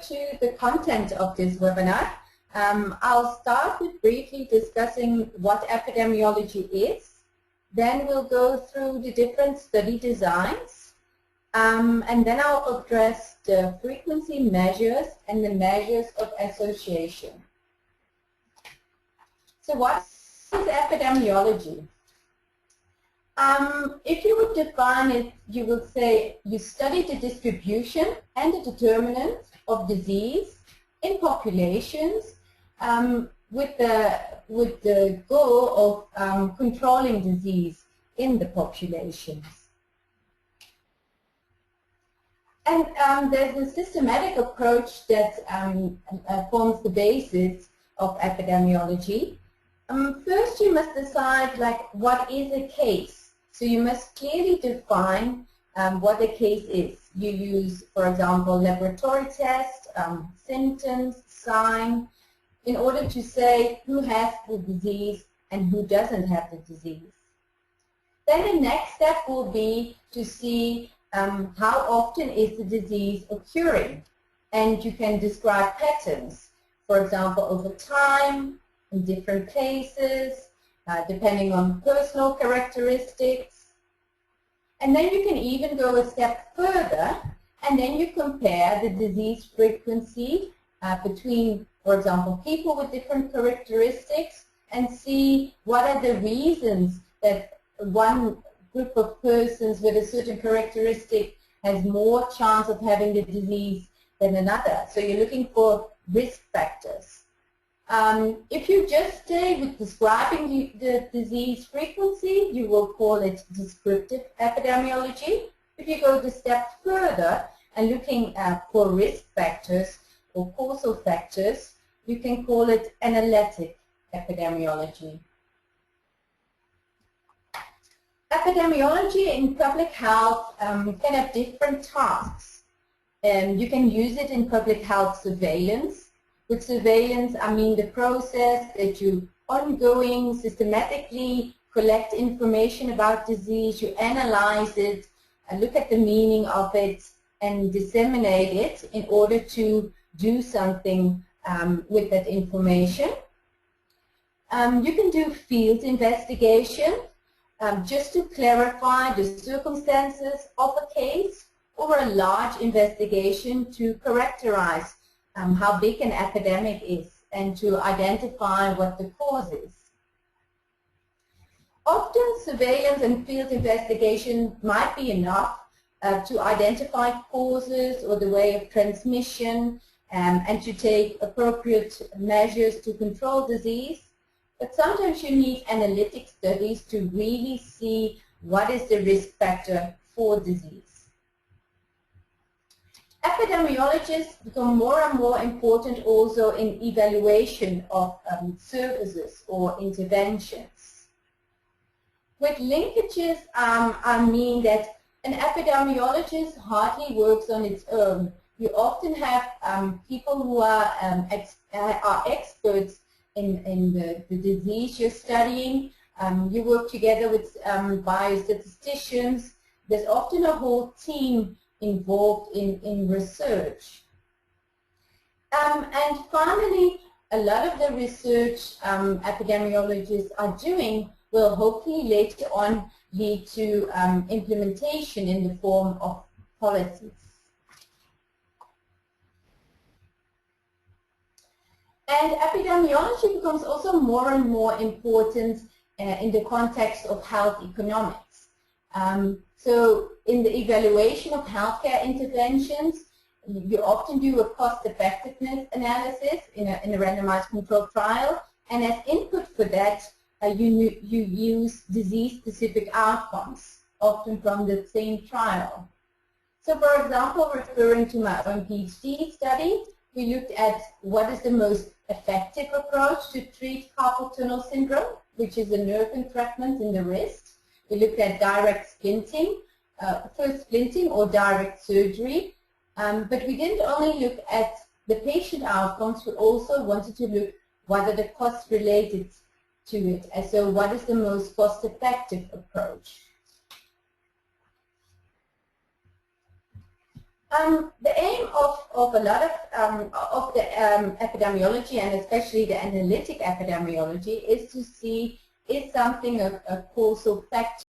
to the content of this webinar. I'll start with briefly discussing what epidemiology is. Then we'll go through the different study designs. And then I'll address the frequency measures and the measures of association. So what is epidemiology? If you would define it, you would say you study the distribution and the determinants of disease in populations with the goal of controlling disease in the populations. And there's a systematic approach that forms the basis of epidemiology. First, you must decide, like, what is a case. So you must clearly define what a case is. You use, for example, laboratory tests, symptoms, sign, in order to say who has the disease and who doesn't have the disease. Then the next step will be to see how often is the disease occurring. And you can describe patterns, for example, over time, in different places, depending on personal characteristics. And then you can even go a step further, and then you compare the disease frequency between, for example, people with different characteristics, and see what are the reasons that one group of persons with a certain characteristic has more chance of having the disease than another. So you're looking for risk factors. If you just stay with describing the disease frequency, you will call it descriptive epidemiology. If you go the step further and looking for risk factors or causal factors, you can call it analytic epidemiology. Epidemiology in public health can have different tasks. You can use it in public health surveillance. With surveillance, I mean the process that you ongoing, systematically collect information about disease, you analyze it, and look at the meaning of it, and disseminate it in order to do something with that information. You can do field investigation just to clarify the circumstances of a case, or a large investigation to characterize how big an epidemic is and to identify what the cause is. Often surveillance and field investigation might be enough to identify causes or the way of transmission and to take appropriate measures to control disease. But sometimes you need analytic studies to really see what is the risk factor for disease. Epidemiologists become more and more important also in evaluation of services or interventions. With linkages, I mean that an epidemiologist hardly works on its own. You often have people who are experts in the disease you're studying. You work together with biostatisticians. There's often a whole team involved in research. And finally, a lot of the research epidemiologists are doing will hopefully later on lead to implementation in the form of policies. And epidemiology becomes also more and more important in the context of health economics. So in the evaluation of healthcare interventions, you often do a cost-effectiveness analysis in a randomized controlled trial, and as input for that, you use disease-specific outcomes, often from the same trial. So for example, referring to my own PhD study, we looked at what is the most effective approach to treat carpal tunnel syndrome, which is a nerve entrapment in the wrist. We looked at direct splinting, first splinting or direct surgery, but we didn't only look at the patient outcomes, we also wanted to look what are the costs related to it, and so what is the most cost-effective approach. The aim of a lot of the epidemiology, and especially the analytic epidemiology, is to see is something a causal factor